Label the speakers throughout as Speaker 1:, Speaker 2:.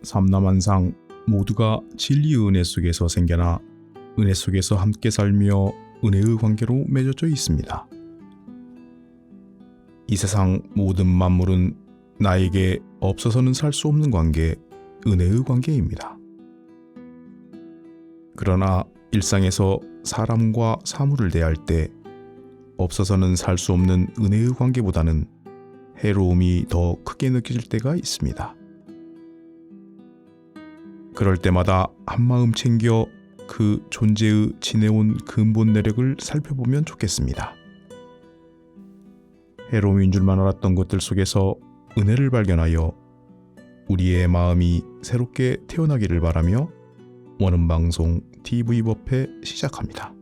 Speaker 1: 삼남한상 모두가 진리의 은혜 속에서 생겨나 은혜 속에서 함께 살며 은혜의 관계로 맺어져 있습니다. 이 세상 모든 만물은 나에게 없어서는 살 수 없는 관계, 은혜의 관계입니다. 그러나 일상에서 사람과 사물을 대할 때 없어서는 살 수 없는 은혜의 관계보다는 해로움이 더 크게 느껴질 때가 있습니다. 그럴 때마다 한마음 챙겨 그 존재의 지내온 근본 내력을 살펴보면 좋겠습니다. 해로움인 줄만 알았던 것들 속에서 은혜를 발견하여 우리의 마음이 새롭게 태어나기를 바라며 원음방송 TV법회 시작합니다.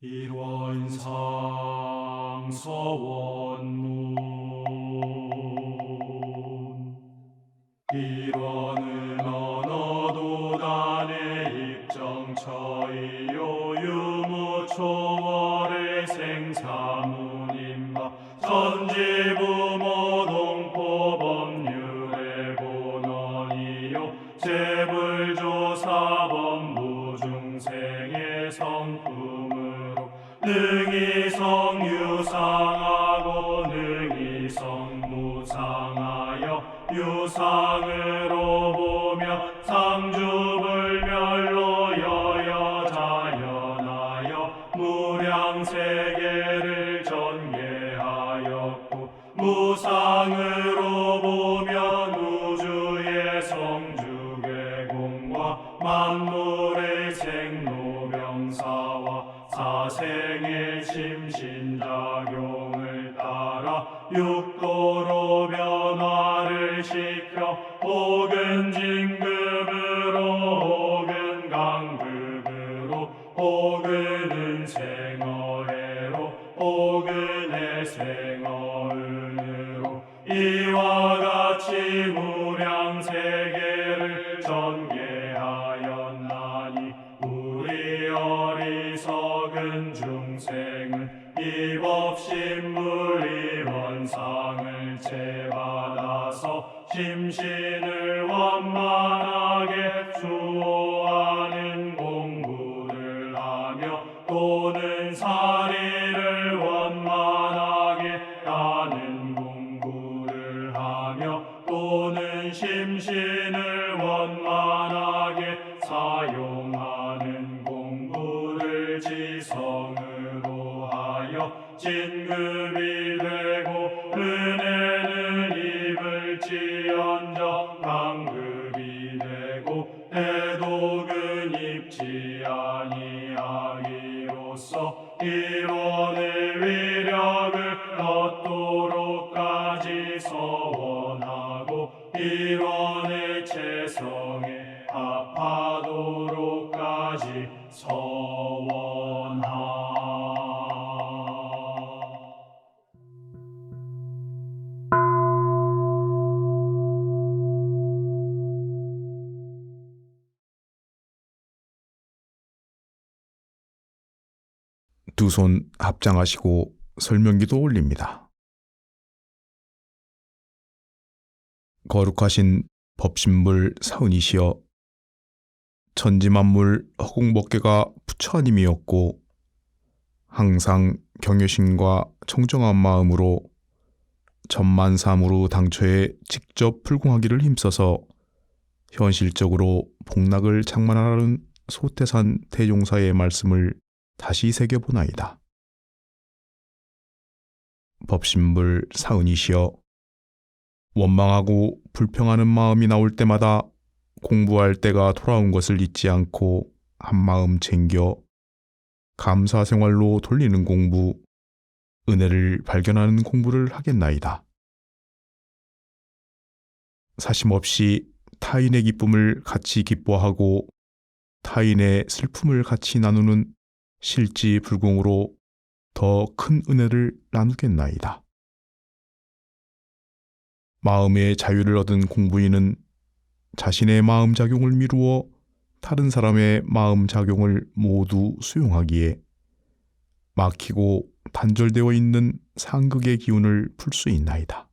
Speaker 2: 일원상 서원문 일원은 언어도단의 입정처이요 유무초월의 생사문임바 전지부모 동포법률의 본원이요 재불조사법무 중생의 성품으로 능이성 유상하고 능이성 무상하여 유상으로 보며 상주불멸로 여여자연하여 무량세계를 전개하였고 무상으로 보면 우주의 성주괴공과 만물의 생로병사와 사생의 심신작용을 따라 육도로 변화를 시켜 혹은 진급으로 혹은 강급으로 혹은 은생어해로 혹은 해생어은으로 이와 같이 무량세계를 전개하였나니 우리 어리석은 중생은 입업신물 이원상을 채받아서 심신을 완만하게 수호하는 공부를 하며 또는 사리를 원만하게 하는 공부를 하며 또는 심신을 원만하게 사용하는 공부를 지성으로 하여 진급이 되고 은혜는 입을지언정 강급이 되고 대독은 입지 아니하기로써 일원의 위력을 얻도록까지 서원하고 일원의 체성에 합하도록까지 서원하.
Speaker 1: 두 손 합장하시고 설명기도 올립니다. 거룩하신 법신불 사은이시여, 천지만물 허공법계가 부처님이었고 항상 경외심과 청정한 마음으로 천만사무로 당초에 직접 불공하기를 힘써서 현실적으로 복락을 장만하라는 소태산 대종사의 말씀을 다시 새겨보나이다. 법신불 사은이시여, 원망하고 불평하는 마음이 나올 때마다 공부할 때가 돌아온 것을 잊지 않고 한마음 챙겨 감사 생활로 돌리는 공부, 은혜를 발견하는 공부를 하겠나이다. 사심없이 타인의 기쁨을 같이 기뻐하고 타인의 슬픔을 같이 나누는 실지불공으로 더 큰 은혜를 나누겠나이다. 마음의 자유를 얻은 공부인은 자신의 마음작용을 미루어 다른 사람의 마음작용을 모두 수용하기에 막히고 단절되어 있는 상극의 기운을 풀 수 있나이다.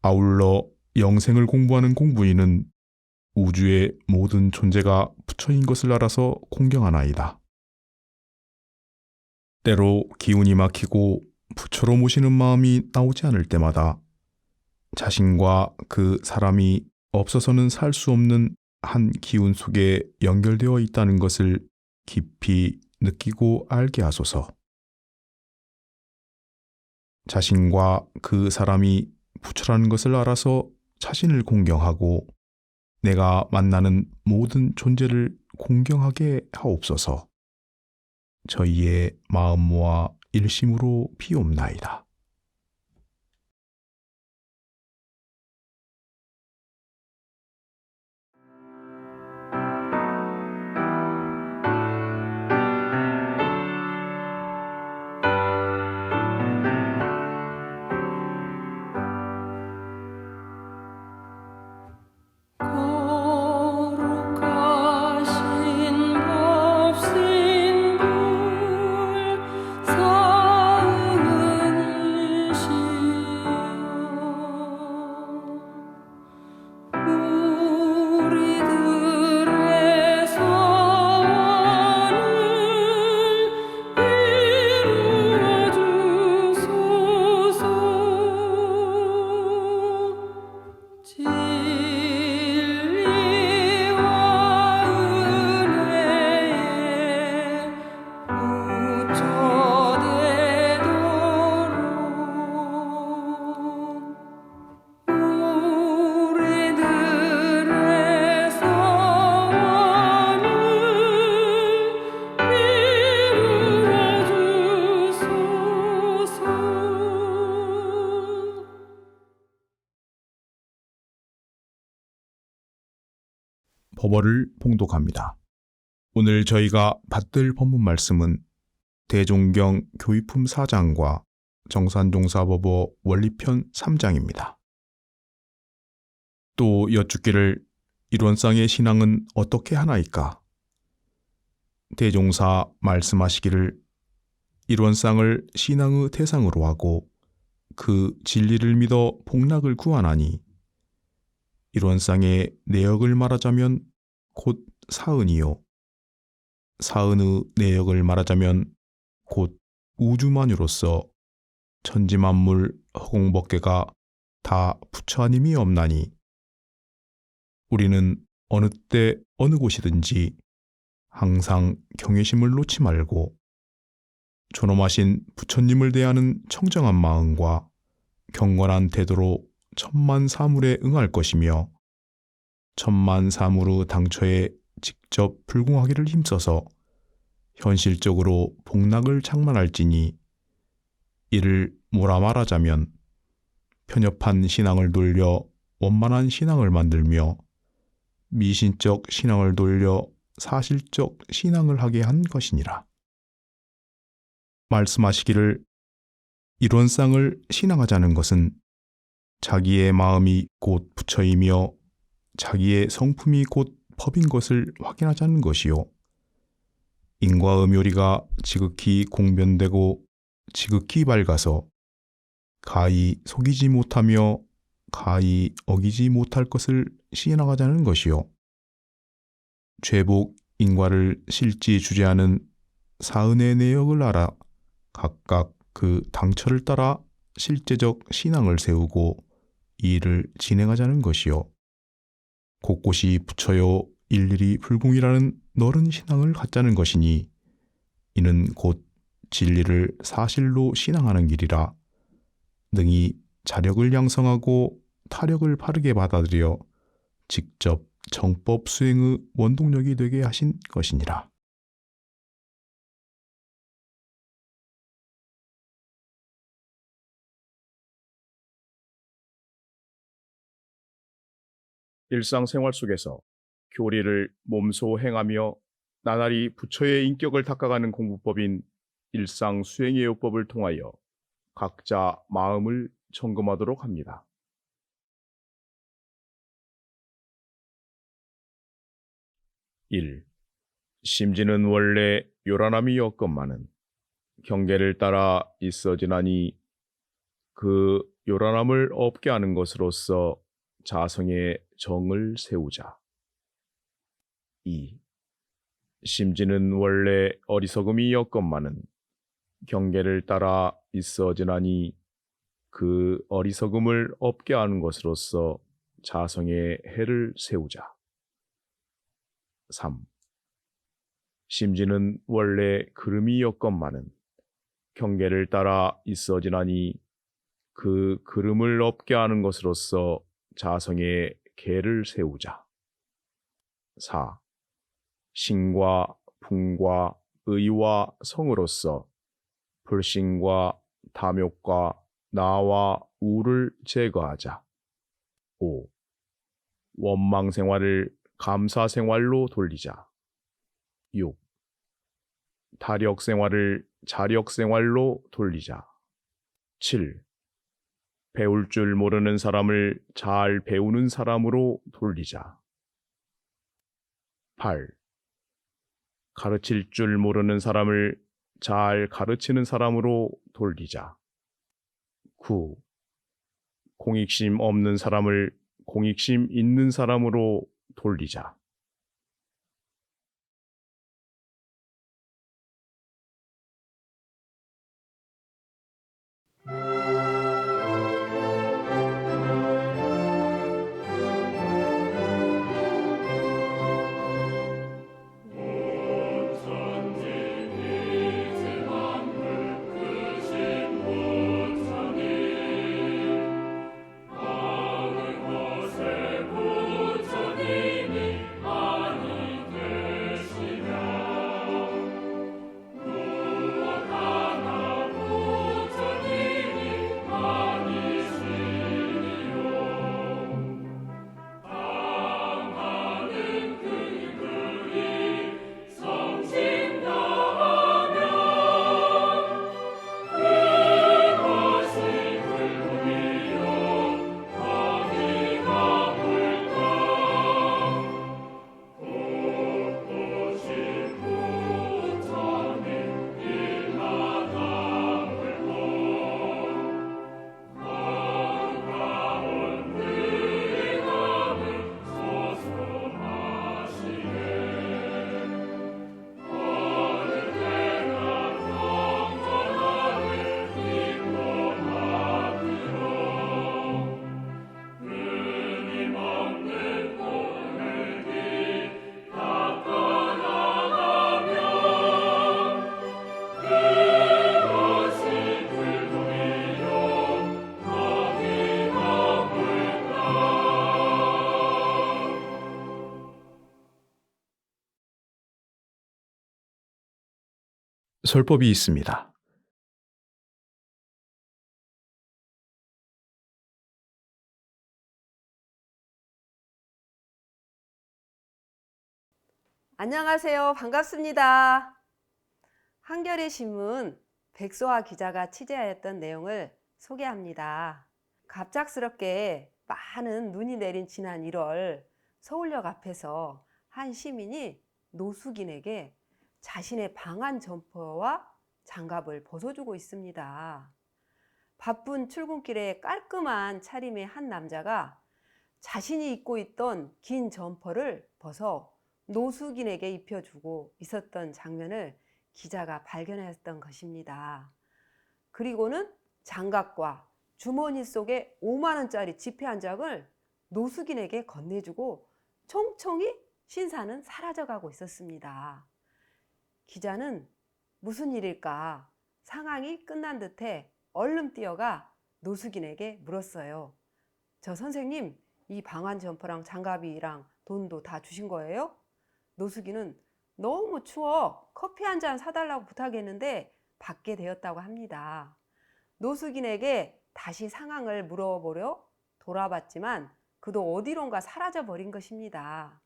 Speaker 1: 아울러 영생을 공부하는 공부인은 우주의 모든 존재가 부처인 것을 알아서 공경하나이다. 때로 기운이 막히고 부처로 모시는 마음이 나오지 않을 때마다 자신과 그 사람이 없어서는 살 수 없는 한 기운 속에 연결되어 있다는 것을 깊이 느끼고 알게 하소서. 자신과 그 사람이 부처라는 것을 알아서 자신을 공경하고 내가 만나는 모든 존재를 공경하게 하옵소서. 저희의 마음 모아 일심으로 비옵나이다. 법어를 봉독합니다. 오늘 저희가 받들 본문 말씀은 대종경 교의품 4장과 정산종사법어 원리편 3장입니다. 또 여쭙기를 일원상의 신앙은 어떻게 하나이까? 대종사 말씀하시기를 일원상을 신앙의 대상으로 하고 그 진리를 믿어 복락을 구하나니 일원상의 내역을 말하자면 곧 사은이요 사은의 내역을 말하자면 곧 우주만유로서 천지만물 허공법계가 다 부처님이 없나니 우리는 어느 때 어느 곳이든지 항상 경외심을 놓지 말고 존엄하신 부처님을 대하는 청정한 마음과 경건한 태도로 천만사물에 응할 것이며 천만사물의 당처에 직접 불공하기를 힘써서 현실적으로 복락을 장만할지니 이를 뭐라 말하자면 편협한 신앙을 돌려 원만한 신앙을 만들며 미신적 신앙을 돌려 사실적 신앙을 하게 한 것이니라. 말씀하시기를 일원상을 신앙하자는 것은 자기의 마음이 곧 부처이며 자기의 성품이 곧 법인 것을 확인하자는 것이요 인과 음요리가 지극히 공변되고 지극히 밝아서 가히 속이지 못하며 가히 어기지 못할 것을 시인하자는 것이요 죄복 인과를 실지 주제하는 사은의 내역을 알아 각각 그 당처를 따라 실제적 신앙을 세우고 이 일을 진행하자는 것이요 곳곳이 부처요 일일이 불공이라는 너른 신앙을 갖자는 것이니 이는 곧 진리를 사실로 신앙하는 길이라 능히 자력을 양성하고 타력을 바르게 받아들여 직접 정법 수행의 원동력이 되게 하신 것이니라.
Speaker 3: 일상생활 속에서 교리를 몸소 행하며 나날이 부처의 인격을 닦아가는 공부법인 일상 수행의 요법을 통하여 각자 마음을 점검하도록 합니다. 1. 심지는 원래 요란함이 였건만은 경계를 따라 있어지나니 그 요란함을 없게 하는 것으로서 자성의 정을 세우자. 2. 심지는 원래 어리석음이 였건만은 경계를 따라 있어지나니 그 어리석음을 없게 하는 것으로서 자성의 해를 세우자. 3. 심지는 원래 그름이 였건만은 경계를 따라 있어지나니 그 그름을 없게 하는 것으로서 자성의 계를 세우자. 4. 신과 풍과 의와 성으로서 불신과 탐욕과 나와 우를 제거하자. 5. 원망 생활을 감사 생활로 돌리자. 6. 타력 생활을 자력 생활로 돌리자. 7. 배울 줄 모르는 사람을 잘 배우는 사람으로 돌리자. 8. 가르칠 줄 모르는 사람을 잘 가르치는 사람으로 돌리자. 9. 공익심 없는 사람을 공익심 있는 사람으로 돌리자.
Speaker 1: 설법이 있습니다.
Speaker 4: 안녕하세요. 반갑습니다. 한겨레 신문 백소아 기자가 취재하였던 내용을 소개합니다. 갑작스럽게 많은 눈이 내린 지난 1월 서울역 앞에서 한 시민이 노숙인에게 자신의 방한 점퍼와 장갑을 벗어주고 있습니다. 바쁜 출근길에 깔끔한 차림의 한 남자가 자신이 입고 있던 긴 점퍼를 벗어 노숙인에게 입혀주고 있었던 장면을 기자가 발견했던 것입니다. 그리고는 장갑과 주머니 속에 5만 원짜리 지폐 한 장을 노숙인에게 건네주고 총총히 신사는 사라져가고 있었습니다. 기자는 무슨 일일까 상황이 끝난 듯해 얼른 뛰어가 노숙인에게 물었어요. 저 선생님, 이 방한 점퍼랑 장갑이랑 돈도 다 주신 거예요? 노숙인은 너무 추워 커피 한 잔 사달라고 부탁했는데 받게 되었다고 합니다. 노숙인에게 다시 상황을 물어보려 돌아봤지만 그도 어디론가 사라져 버린 것입니다.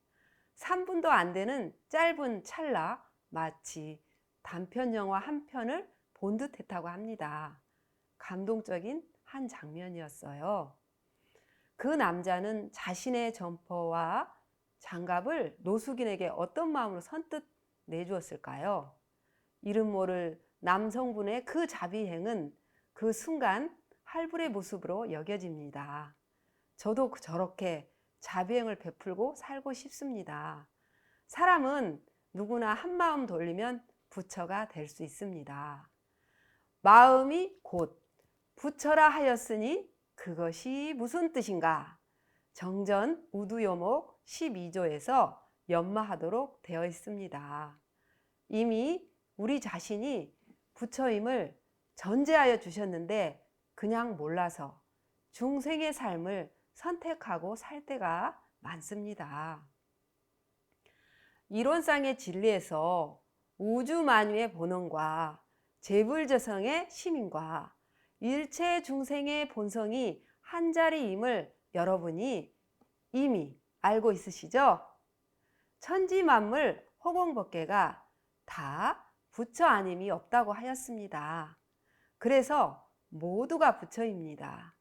Speaker 4: 3분도 안 되는 짧은 찰나 마치 단편 영화 한 편을 본 듯 했다고 합니다. 감동적인 한 장면이었어요. 그 남자는 자신의 점퍼와 장갑을 노숙인에게 어떤 마음으로 선뜻 내주었을까요? 이름 모를 남성분의 그 자비행은 그 순간 할불의 모습으로 여겨집니다. 저도 저렇게 자비행을 베풀고 살고 싶습니다. 사람은 누구나 한 마음 돌리면 부처가 될 수 있습니다. 마음이 곧 부처라 하였으니 그것이 무슨 뜻인가? 정전 우두요목 12조에서 연마하도록 되어 있습니다. 이미 우리 자신이 부처임을 전제하여 주셨는데 그냥 몰라서 중생의 삶을 선택하고 살 때가 많습니다. 이론상의 진리에서 우주만유의 본원과 재불저성의 시민과 일체 중생의 본성이 한 자리임을 여러분이 이미 알고 있으시죠? 천지만물 허공법계가 다 부처 아님이 없다고 하였습니다. 그래서 모두가 부처입니다.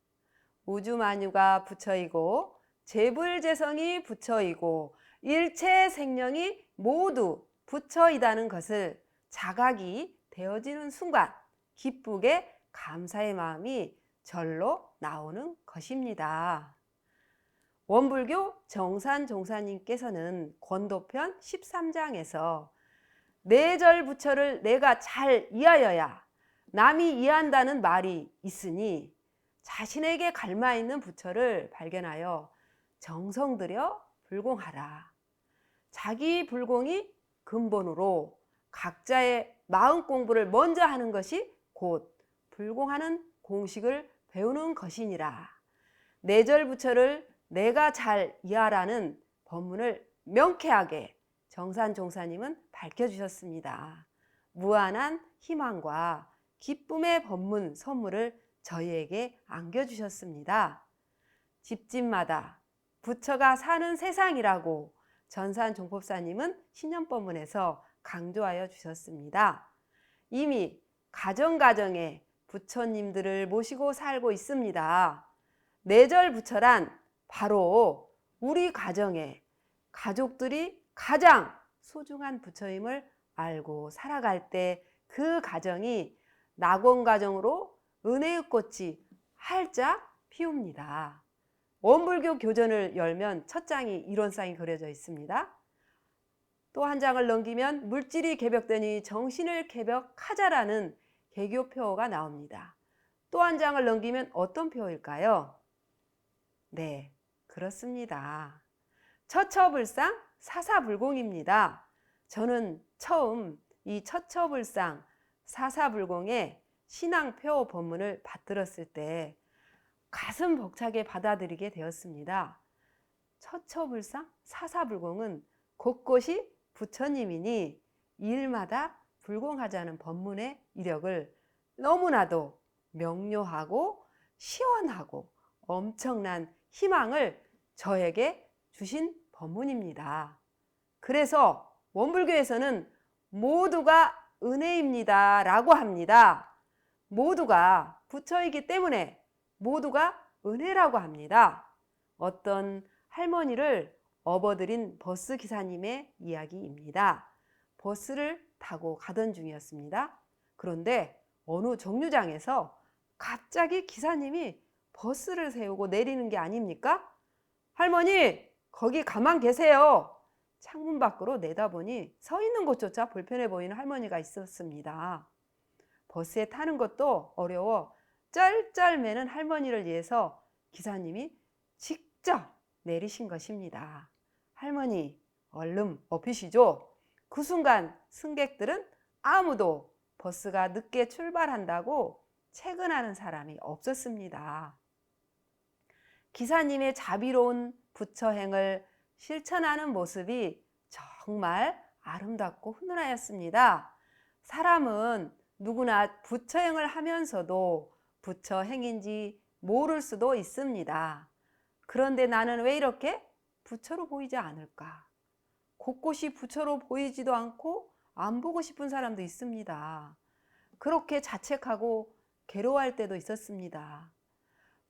Speaker 4: 우주만유가 부처이고 재불재성이 부처이고 일체 생명이 모두 부처이다는 것을 자각이 되어지는 순간 기쁘게 감사의 마음이 절로 나오는 것입니다. 원불교 정산종사님께서는 권도편 13장에서 내절 부처를 내가 잘 이하여야 남이 이해한다는 말이 있으니 자신에게 갈마 있는 부처를 발견하여 정성 들여 불공하라. 자기 불공이 근본으로 각자의 마음 공부를 먼저 하는 것이 곧 불공하는 공식을 배우는 것이니라. 내절 부처를 내가 잘 이하라는 법문을 명쾌하게 정산종사님은 밝혀주셨습니다. 무한한 희망과 기쁨의 법문 선물을 저희에게 안겨주셨습니다. 집집마다 부처가 사는 세상이라고 전산종법사님은 신년법문에서 강조하여 주셨습니다. 이미 가정가정에 부처님들을 모시고 살고 있습니다. 내절 부처란 바로 우리 가정에 가족들이 가장 소중한 부처임을 알고 살아갈 때 그 가정이 낙원가정으로 은혜의 꽃이 활짝 피웁니다. 원불교 교전을 열면 첫 장이 이론상이 그려져 있습니다. 또 한 장을 넘기면 물질이 개벽되니 정신을 개벽하자라는 개교 표어가 나옵니다. 또 한 장을 넘기면 어떤 표어일까요? 네, 그렇습니다. 처처불상 사사불공입니다. 저는 처음 이 처처불상 사사불공의 신앙표어 본문을 받들었을 때 가슴 벅차게 받아들이게 되었습니다. 처처불상 사사불공은 곳곳이 부처님이니 일마다 불공하자는 법문의 이력을 너무나도 명료하고 시원하고 엄청난 희망을 저에게 주신 법문입니다. 그래서 원불교에서는 모두가 은혜입니다 라고 합니다. 모두가 부처이기 때문에 모두가 은혜라고 합니다. 어떤 할머니를 업어들인 버스 기사님의 이야기입니다. 버스를 타고 가던 중이었습니다. 그런데 어느 정류장에서 갑자기 기사님이 버스를 세우고 내리는 게 아닙니까? 할머니, 거기 가만 계세요. 창문 밖으로 내다보니 서 있는 곳조차 불편해 보이는 할머니가 있었습니다. 버스에 타는 것도 어려워 쩔쩔매는 할머니를 위해서 기사님이 직접 내리신 것입니다. 할머니, 얼른 업히시죠. 그 순간 승객들은 아무도 버스가 늦게 출발한다고 채근하는 사람이 없었습니다. 기사님의 자비로운 부처행을 실천하는 모습이 정말 아름답고 훈훈하였습니다. 사람은 누구나 부처행을 하면서도 부처행인지 모를 수도 있습니다. 그런데 나는 왜 이렇게 부처로 보이지 않을까? 곳곳이 부처로 보이지도 않고 안 보고 싶은 사람도 있습니다. 그렇게 자책하고 괴로워할 때도 있었습니다.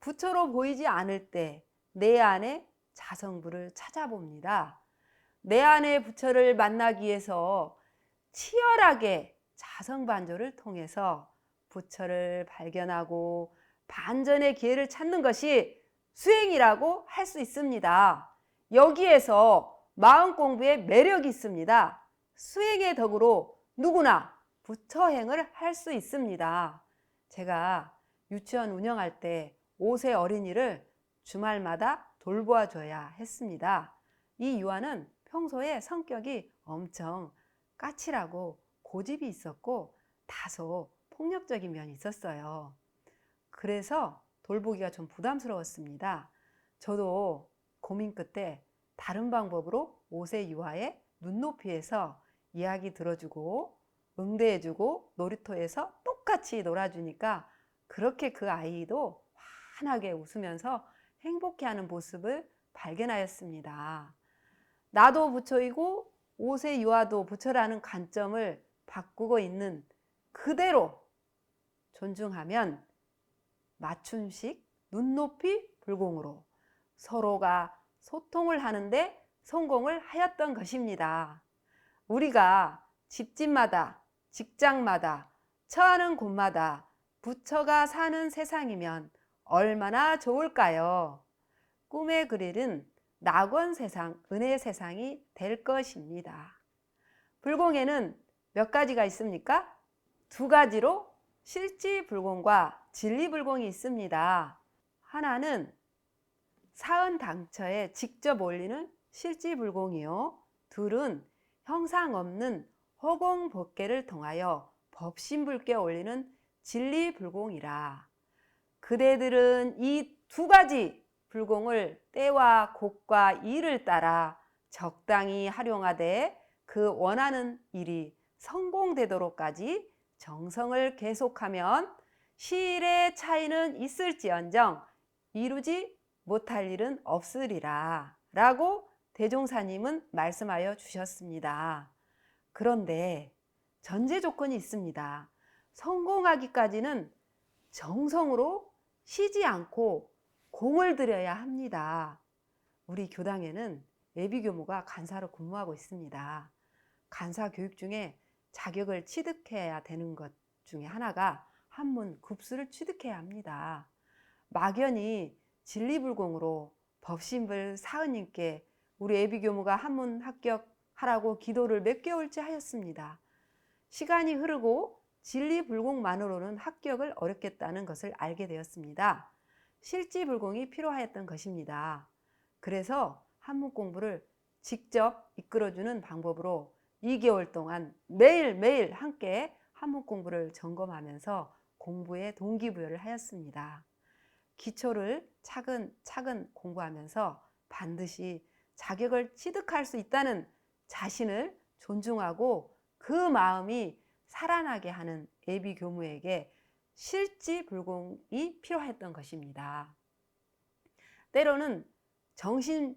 Speaker 4: 부처로 보이지 않을 때 내 안에 자성부를 찾아봅니다. 내 안의 부처를 만나기 위해서 치열하게 자성반조를 통해서 부처를 발견하고 반전의 기회를 찾는 것이 수행이라고 할 수 있습니다. 여기에서 마음 공부에 매력이 있습니다. 수행의 덕으로 누구나 부처행을 할 수 있습니다. 제가 유치원 운영할 때 5세 어린이를 주말마다 돌보아 줘야 했습니다. 이 유아는 평소에 성격이 엄청 까칠하고 고집이 있었고 다소 폭력적인 면이 있었어요. 그래서 돌보기가 좀 부담스러웠습니다. 저도 고민 끝에 다른 방법으로 5세 유아의 눈높이에서 이야기 들어주고 응대해주고 놀이터에서 똑같이 놀아주니까 그렇게 그 아이도 환하게 웃으면서 행복해하는 모습을 발견하였습니다. 나도 부처이고 5세 유아도 부처라는 관점을 바꾸고 있는 그대로 존중하면 맞춤식 눈높이 불공으로 서로가 소통을 하는데 성공을 하였던 것입니다. 우리가 집집마다 직장마다 처하는 곳마다 부처가 사는 세상이면 얼마나 좋을까요? 꿈에 그리는 낙원 세상, 은혜 세상이 될 것입니다. 불공에는 몇 가지가 있습니까? 2가지로 실지불공과 진리불공이 있습니다. 하나는 사은당처에 직접 올리는 실지불공이요. 둘은 형상 없는 허공법계를 통하여 법신불께 올리는 진리불공이라. 그대들은 이 2가지 불공을 때와 곳과 일을 따라 적당히 활용하되 그 원하는 일이 성공되도록까지 정성을 계속하면 시일의 차이는 있을지언정 이루지 못할 일은 없으리라 라고 대종사님은 말씀하여 주셨습니다. 그런데 전제 조건이 있습니다. 성공하기까지는 정성으로 쉬지 않고 공을 들여야 합니다. 우리 교당에는 예비교무가 간사로 근무하고 있습니다. 간사 교육 중에 자격을 취득해야 되는 것 중에 하나가 한문 급수를 취득해야 합니다. 막연히 진리불공으로 법신불 사은님께 우리 예비교무가 한문 합격하라고 기도를 몇 개월째 하였습니다. 시간이 흐르고 진리불공만으로는 합격을 어렵겠다는 것을 알게 되었습니다. 실지불공이 필요하였던 것입니다. 그래서 한문 공부를 직접 이끌어주는 방법으로 2개월 동안 매일매일 함께 한문 공부를 점검하면서 공부에 동기부여를 하였습니다. 기초를 차근차근 공부하면서 반드시 자격을 취득할 수 있다는 자신을 존중하고 그 마음이 살아나게 하는 예비교무에게 실지불공이 필요했던 것입니다. 때로는 정신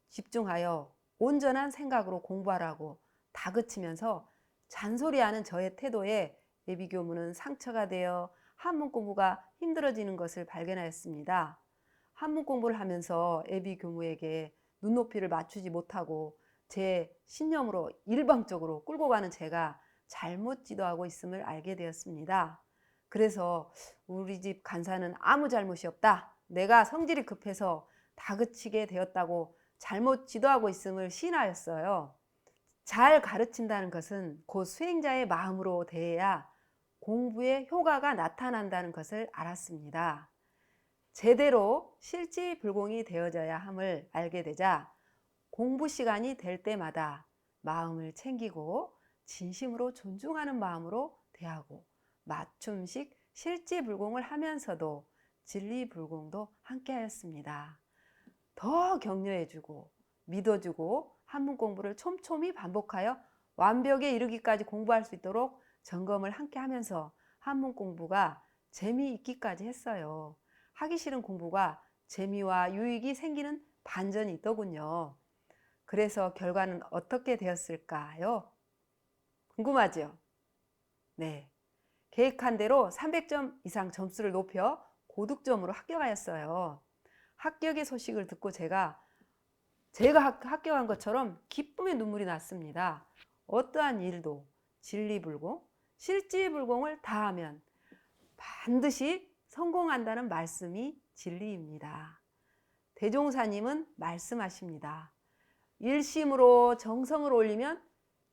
Speaker 4: 집중하여 온전한 생각으로 공부하라고 다그치면서 잔소리하는 저의 태도에 예비교무는 상처가 되어 한문 공부가 힘들어지는 것을 발견하였습니다. 한문 공부를 하면서 예비교무에게 눈높이를 맞추지 못하고 제 신념으로 일방적으로 끌고 가는 제가 잘못 지도하고 있음을 알게 되었습니다. 그래서 우리 집 간사는 아무 잘못이 없다. 내가 성질이 급해서 다그치게 되었다고 잘못 지도하고 있음을 시인하였어요. 잘 가르친다는 것은 곧 수행자의 마음으로 대해야 공부의 효과가 나타난다는 것을 알았습니다. 제대로 실지불공이 되어져야 함을 알게 되자 공부 시간이 될 때마다 마음을 챙기고 진심으로 존중하는 마음으로 대하고 맞춤식 실지불공을 하면서도 진리불공도 함께 하였습니다. 더 격려해주고 믿어주고 한문 공부를 촘촘히 반복하여 완벽에 이르기까지 공부할 수 있도록 점검을 함께 하면서 한문 공부가 재미있기까지 했어요. 하기 싫은 공부가 재미와 유익이 생기는 반전이 있더군요. 그래서 결과는 어떻게 되었을까요? 궁금하죠? 네. 계획한 대로 300점 이상 점수를 높여 고득점으로 합격하였어요. 합격의 소식을 듣고 제가 합격한 것처럼 기쁨의 눈물이 났습니다. 어떠한 일도 진리불공, 실지불공을 다하면 반드시 성공한다는 말씀이 진리입니다. 대종사님은 말씀하십니다. 일심으로 정성을 올리면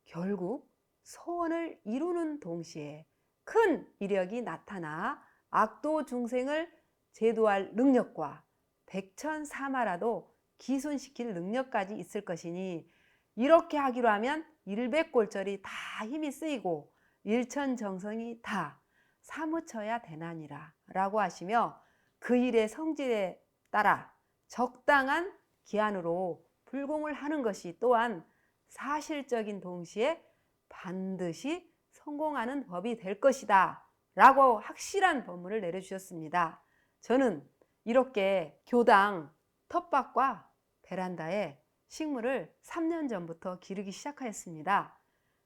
Speaker 4: 결국 소원을 이루는 동시에 큰 이력이 나타나 악도 중생을 제도할 능력과 백천사마라도 기순시킬 능력까지 있을 것이니 이렇게 하기로 하면 일백골절이 다 힘이 쓰이고 일천정성이 다 사무쳐야 되나니라 라고 하시며 그 일의 성질에 따라 적당한 기한으로 불공을 하는 것이 또한 사실적인 동시에 반드시 성공하는 법이 될 것이다 라고 확실한 법문을 내려주셨습니다. 저는 이렇게 교당 텃밭과 베란다에 식물을 3년 전부터 기르기 시작하였습니다.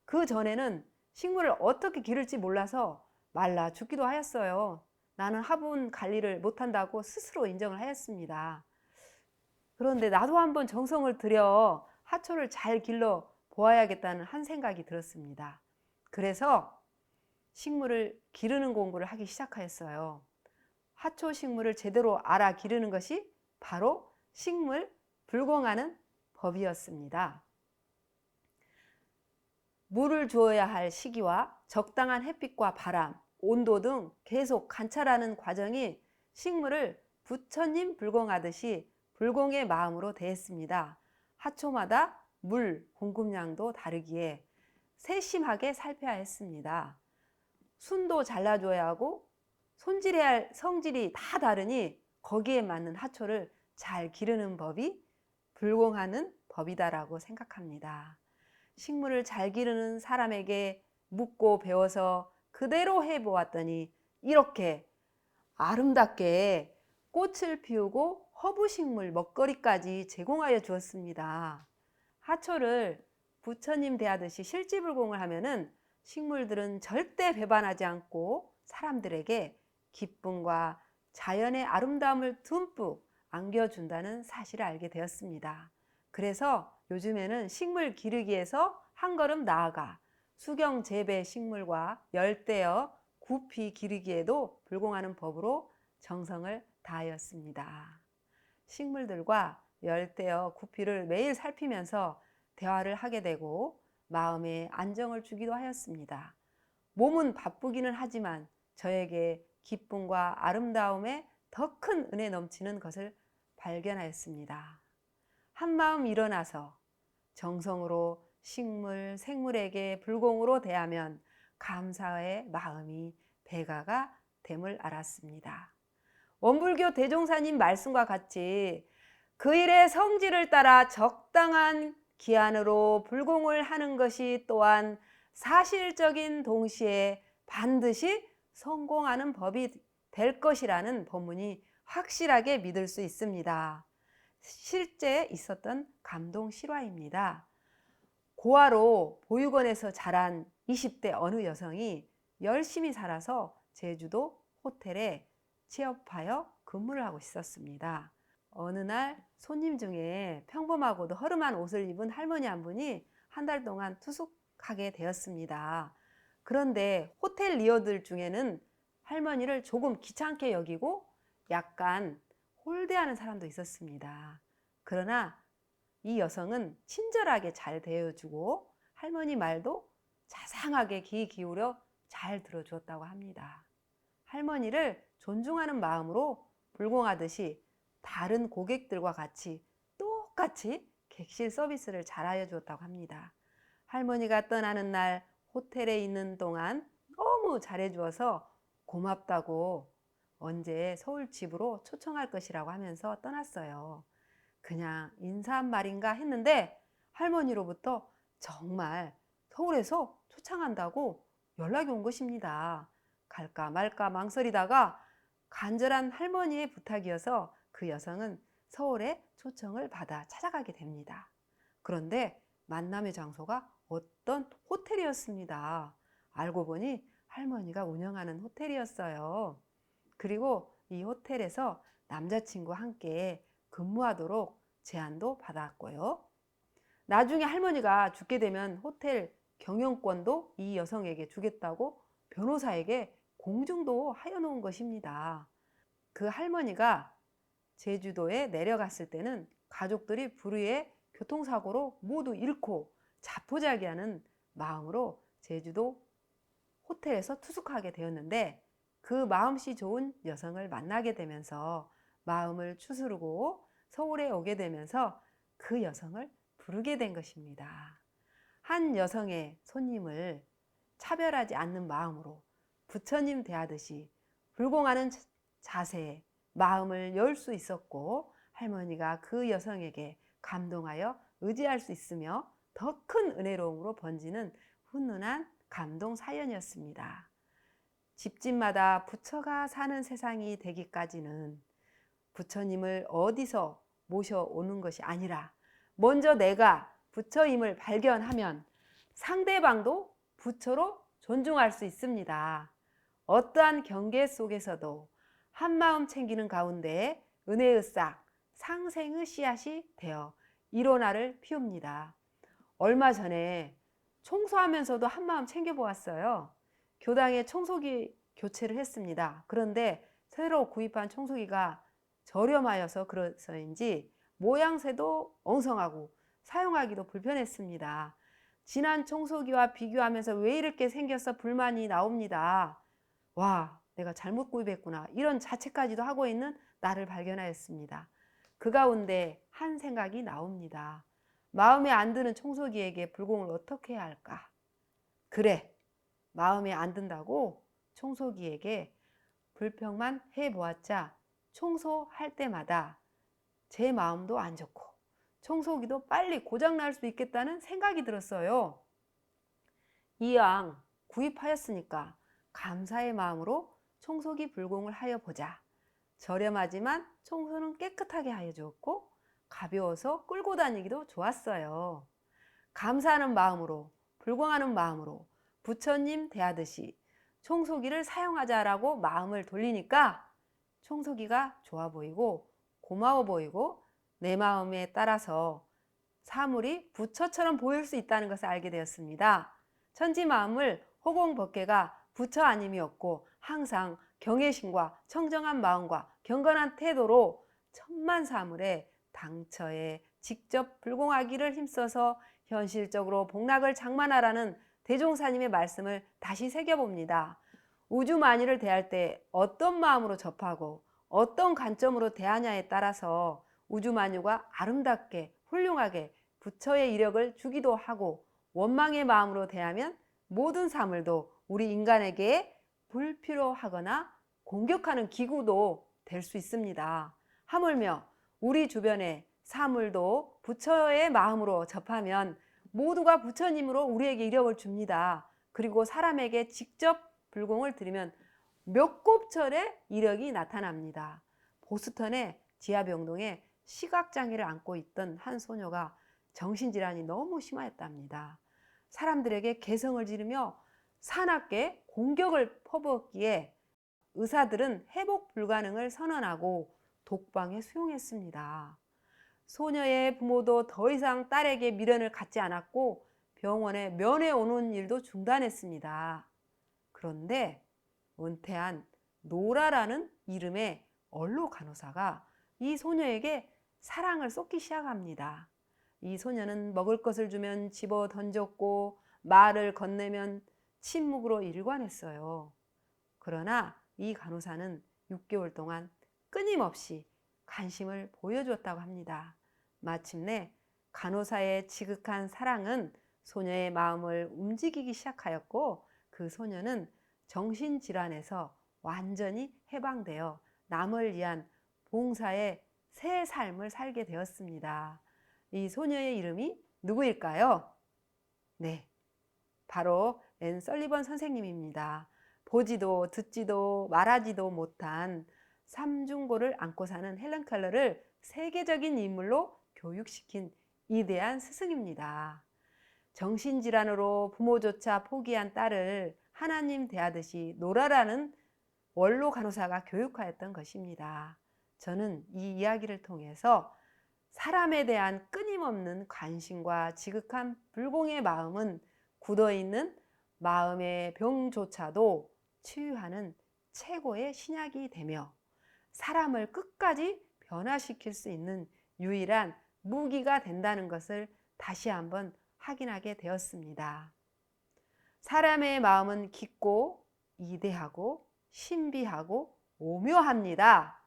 Speaker 4: 그 전에는 식물을 어떻게 기를지 몰라서 말라 죽기도 하였어요. 나는 화분 관리를 못한다고 스스로 인정을 하였습니다. 그런데 나도 한번 정성을 들여 화초를 잘 길러 보아야겠다는 한 생각이 들었습니다. 그래서 식물을 기르는 공부를 하기 시작하였어요. 화초 식물을 제대로 알아 기르는 것이 바로 식물 불공하는 법이었습니다. 물을 주어야 할 시기와 적당한 햇빛과 바람, 온도 등 계속 관찰하는 과정이 식물을 부처님 불공하듯이 불공의 마음으로 대했습니다. 화초마다 물 공급량도 다르기에 세심하게 살펴야 했습니다. 순도 잘라줘야 하고 손질해야 할 성질이 다 다르니 거기에 맞는 화초를 잘 기르는 법이 불공하는 법이다라고 생각합니다. 식물을 잘 기르는 사람에게 묻고 배워서 그대로 해보았더니 이렇게 아름답게 꽃을 피우고 허브식물 먹거리까지 제공하여 주었습니다. 화초를 부처님 대하듯이 실지불공을 하면은 식물들은 절대 배반하지 않고 사람들에게 기쁨과 자연의 아름다움을 듬뿍 안겨준다는 사실을 알게 되었습니다. 그래서 요즘에는 식물 기르기에서 한 걸음 나아가 수경 재배 식물과 열대어 구피 기르기에도 불공하는 법으로 정성을 다하였습니다. 식물들과 열대어 구피를 매일 살피면서 대화를 하게 되고 마음에 안정을 주기도 하였습니다. 몸은 바쁘기는 하지만 저에게 기쁨과 아름다움에 더 큰 은혜 넘치는 것을 발견하였습니다. 한마음 일어나서 정성으로 식물, 생물에게 불공으로 대하면 감사의 마음이 배가가 됨을 알았습니다. 원불교 대종사님 말씀과 같이 그 일의 성질을 따라 적당한 기한으로 불공을 하는 것이 또한 사실적인 동시에 반드시 성공하는 법이 될 것이라는 법문이 확실하게 믿을 수 있습니다. 실제 있었던 감동 실화입니다. 고아로 보육원에서 자란 20대 어느 여성이 열심히 살아서 제주도 호텔에 취업하여 근무를 하고 있었습니다. 어느 날 손님 중에 평범하고도 허름한 옷을 입은 할머니 한 분이 한 달 동안 투숙하게 되었습니다. 그런데 호텔 리어들 중에는 할머니를 조금 귀찮게 여기고 약간 홀대하는 사람도 있었습니다. 그러나 이 여성은 친절하게 잘 대해주고 할머니 말도 자상하게 귀 기울여 잘 들어주었다고 합니다. 할머니를 존중하는 마음으로 불공하듯이 다른 고객들과 같이 똑같이 객실 서비스를 잘하여 주었다고 합니다. 할머니가 떠나는 날 호텔에 있는 동안 너무 잘해주어서 고맙다고 언제 서울 집으로 초청할 것이라고 하면서 떠났어요. 그냥 인사 한 말인가 했는데 할머니로부터 정말 서울에서 초청한다고 연락이 온 것입니다. 갈까 말까 망설이다가 간절한 할머니의 부탁이어서 그 여성은 서울에 초청을 받아 찾아가게 됩니다. 그런데 만남의 장소가 어떤 호텔이었습니다. 알고 보니 할머니가 운영하는 호텔이었어요. 그리고 이 호텔에서 남자친구와 함께 근무하도록 제안도 받았고요. 나중에 할머니가 죽게 되면 호텔 경영권도 이 여성에게 주겠다고 변호사에게 공증도 하여 놓은 것입니다. 그 할머니가 제주도에 내려갔을 때는 가족들이 불의의 교통사고로 모두 잃고 자포자기하는 마음으로 제주도 호텔에서 투숙하게 되었는데 그 마음씨 좋은 여성을 만나게 되면서 마음을 추스르고 서울에 오게 되면서 그 여성을 부르게 된 것입니다. 한 여성의 손님을 차별하지 않는 마음으로 부처님 대하듯이 불공하는 자세에 마음을 열 수 있었고 할머니가 그 여성에게 감동하여 의지할 수 있으며 더 큰 은혜로움으로 번지는 훈훈한 감동 사연이었습니다. 집집마다 부처가 사는 세상이 되기까지는 부처님을 어디서 모셔오는 것이 아니라 먼저 내가 부처임을 발견하면 상대방도 부처로 존중할 수 있습니다. 어떠한 경계 속에서도 한마음 챙기는 가운데 은혜의 싹, 상생의 씨앗이 되어 일원화를 피웁니다. 얼마 전에 청소하면서도 한마음 챙겨보았어요. 교당에 청소기 교체를 했습니다. 그런데 새로 구입한 청소기가 저렴하여서 그래서인지 모양새도 엉성하고 사용하기도 불편했습니다. 지난 청소기와 비교하면서 왜 이렇게 생겨서 불만이 나옵니다. 와, 내가 잘못 구입했구나. 이런 자책까지도 하고 있는 나를 발견하였습니다. 그 가운데 한 생각이 나옵니다. 마음에 안 드는 청소기에게 불공을 어떻게 해야 할까? 그래, 마음에 안 든다고 청소기에게 불평만 해보았자 청소할 때마다 제 마음도 안 좋고 청소기도 빨리 고장날 수 있겠다는 생각이 들었어요. 이왕 구입하였으니까 감사의 마음으로 청소기 불공을 하여 보자. 저렴하지만 청소는 깨끗하게 하여 주었고 가벼워서 끌고 다니기도 좋았어요. 감사하는 마음으로 불공하는 마음으로 부처님 대하듯이 청소기를 사용하자라고 마음을 돌리니까 청소기가 좋아 보이고 고마워 보이고 내 마음에 따라서 사물이 부처처럼 보일 수 있다는 것을 알게 되었습니다. 천지 마음을 호공법계가 부처 아님이었고 항상 경외심과 청정한 마음과 경건한 태도로 천만 사물에 당처에 직접 불공하기를 힘써서 현실적으로 복락을 장만하라는 대종사님의 말씀을 다시 새겨봅니다. 우주 만유를 대할 때 어떤 마음으로 접하고 어떤 관점으로 대하냐에 따라서 우주 만유가 아름답게 훌륭하게 부처의 이력을 주기도 하고 원망의 마음으로 대하면 모든 사물도 우리 인간에게 불필요하거나 공격하는 기구도 될 수 있습니다. 하물며 우리 주변의 사물도 부처의 마음으로 접하면 모두가 부처님으로 우리에게 이력을 줍니다. 그리고 사람에게 직접 불공을 들이면 몇 곱절의 이력이 나타납니다. 보스턴의 지하병동에 시각장애를 안고 있던 한 소녀가 정신질환이 너무 심하였답니다. 사람들에게 개성을 지르며 사납게 공격을 퍼부었기에 의사들은 회복 불가능을 선언하고 독방에 수용했습니다. 소녀의 부모도 더 이상 딸에게 미련을 갖지 않았고 병원에 면회 오는 일도 중단했습니다. 그런데 은퇴한 노라라는 이름의 원로 간호사가 이 소녀에게 사랑을 쏟기 시작합니다. 이 소녀는 먹을 것을 주면 집어 던졌고 말을 건네면 침묵으로 일관했어요. 그러나 이 간호사는 6개월 동안 끊임없이 관심을 보여주었다고 합니다. 마침내 간호사의 지극한 사랑은 소녀의 마음을 움직이기 시작하였고 그 소녀는 정신질환에서 완전히 해방되어 남을 위한 봉사의 새 삶을 살게 되었습니다. 이 소녀의 이름이 누구일까요? 네, 바로 앤 설리번 선생님입니다. 보지도 듣지도 말하지도 못한 삼중고를 안고 사는 헬런 켈러를 세계적인 인물로 교육시킨 위대한 스승입니다. 정신질환으로 부모조차 포기한 딸을 하나님 대하듯이 노라라는 원로 간호사가 교육하였던 것입니다. 저는 이 이야기를 통해서 사람에 대한 끊임없는 관심과 지극한 불공의 마음은 굳어있는 마음의 병조차도 치유하는 최고의 신약이 되며 사람을 끝까지 변화시킬 수 있는 유일한 무기가 된다는 것을 다시 한번 확인하게 되었습니다. 사람의 마음은 깊고 이대하고 신비하고 오묘합니다.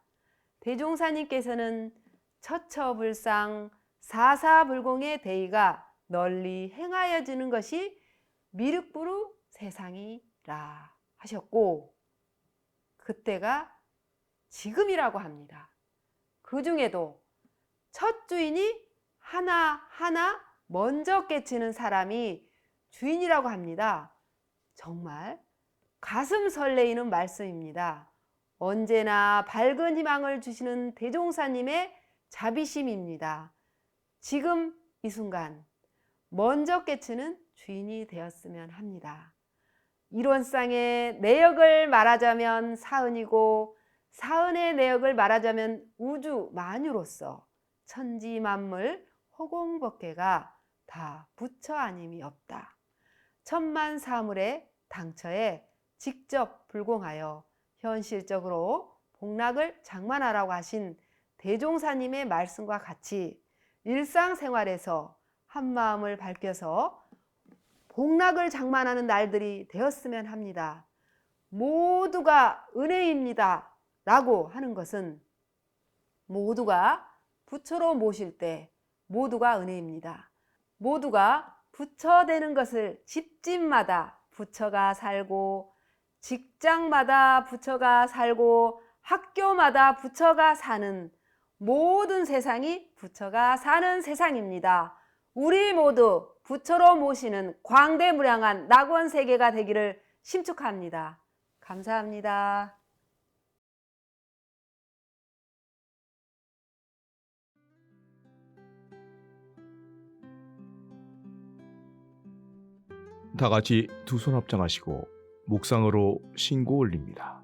Speaker 4: 대종사님께서는 처처불상 사사불공의 대의가 널리 행하여지는 것이 미륵부루 세상이라 하셨고 그때가 지금이라고 합니다. 그 중에도 첫 주인이 하나하나 먼저 깨치는 사람이 주인이라고 합니다. 정말 가슴 설레이는 말씀입니다. 언제나 밝은 희망을 주시는 대종사님의 자비심입니다. 지금 이 순간 먼저 깨치는 주인이 되었으면 합니다. 이론상의 내역을 말하자면 사은이고 사은의 내역을 말하자면 우주 만유로서 천지 만물 허공법계가 다 부처 아님이 없다. 천만 사물의 당처에 직접 불공하여 현실적으로 복락을 장만하라고 하신 대종사님의 말씀과 같이 일상생활에서 한마음을 밝혀서 복락을 장만하는 날들이 되었으면 합니다. 모두가 은혜입니다 라고 하는 것은 모두가 부처로 모실 때 모두가 은혜입니다. 모두가 부처 되는 것을 집집마다 부처가 살고 직장마다 부처가 살고 학교마다 부처가 사는 모든 세상이 부처가 사는 세상입니다. 우리 모두 부처로 모시는 광대무량한 낙원 세계가 되기를 심축합니다. 감사합니다.
Speaker 3: 다 같이 두 손 합장하시고 묵상으로 신고 올립니다.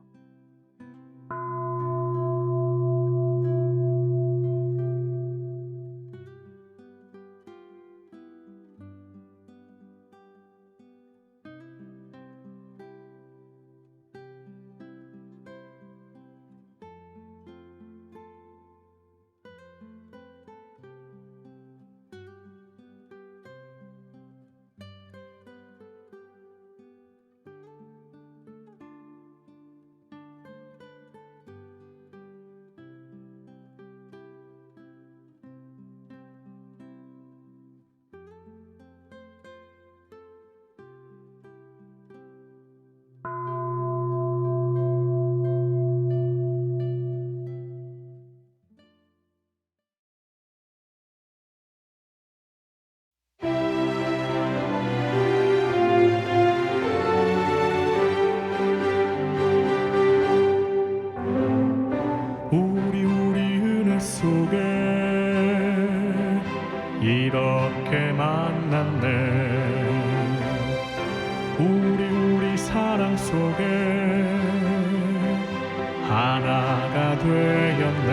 Speaker 3: 하나가 되었네.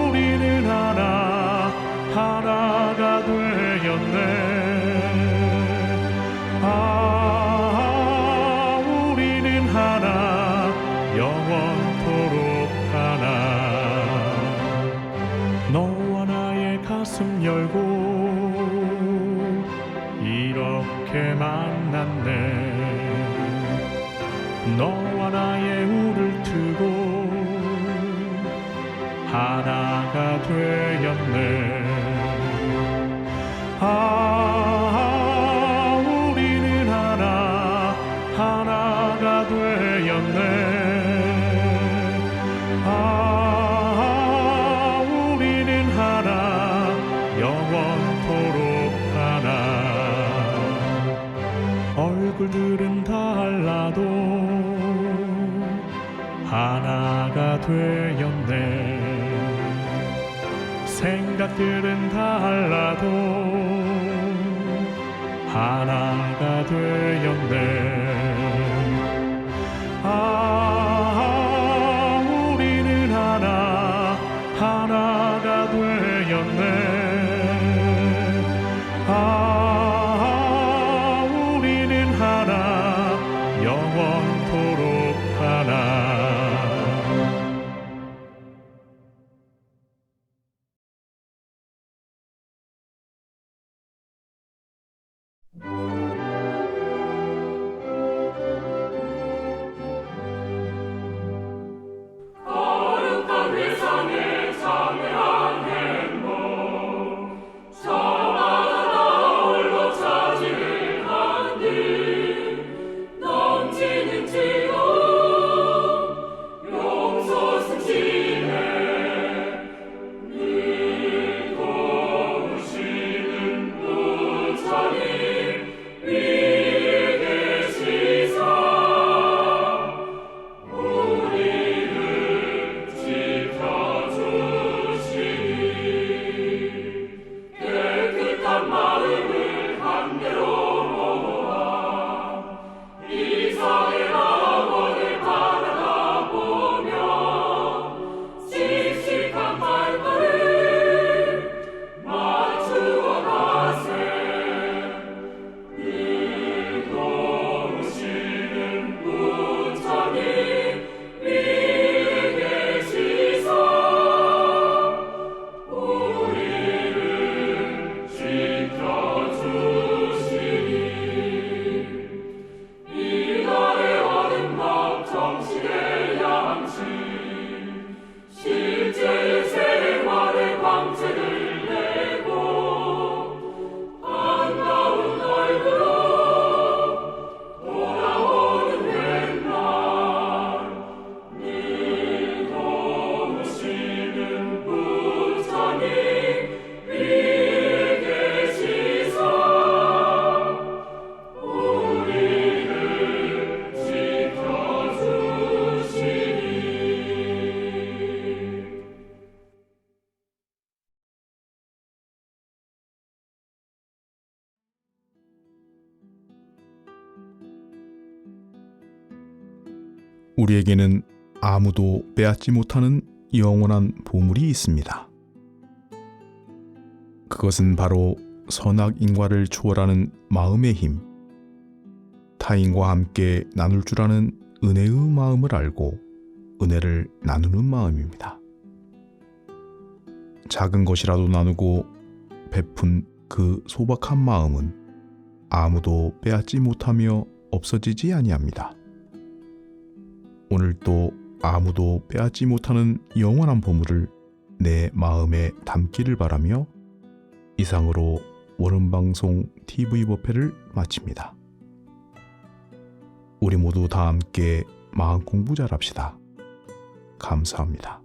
Speaker 3: 우리는 하나가 되었네. 우리는 하나, 영원토록 하나. 너와 나의 가슴 열고 이렇게 만났네. 너와 나의 울을 트고 하나가 되었네. 우리는 하나가 되었네. 우리는 하나, 영원토록 하나. 얼굴들은 달라도 하나가 되었네. 생각들은 달라도 하나가 되었네. 우리는 하나가 되었네. 우리는 하나, 영원토록 하나.
Speaker 2: 거룩한 회상에 참여한 행복 저마다 나 홀로 차지를 한뒤 넘치는 즐거움 용서 승진해 늘 도우시는 부처님 위에 계시사 깨끗한 마음을 한대로 모아 이상의 낙원을 바라다 보며 씩씩한 발걸음 맞추어 가세. 늘 도우시는 부처님 위에 계시사 이날의 어둠과 정신의 양식 실제의 생활의 광채를 내고 반가운 얼굴로 돌아오는 왼날 늘 도우시는 부처님 위에 계시사 우리를 지켜주시니.
Speaker 1: 우리에게는 아무도 빼앗지 못하는 영원한 보물이 있습니다. 그것은 바로 선악인과를 초월하는 마음의 힘, 타인과 함께 나눌 줄 아는 은혜의 마음을 알고 은혜를 나누는 마음입니다. 작은 것이라도 나누고 베푼 그 소박한 마음은 아무도 빼앗지 못하며 없어지지 아니합니다. 오늘도 아무도 빼앗지 못하는 영원한 보물을 내 마음에 담기를 바라며 이상으로 월음방송 TV법회를 마칩니다. 우리 모두 다 함께 마음 공부 잘합시다. 감사합니다.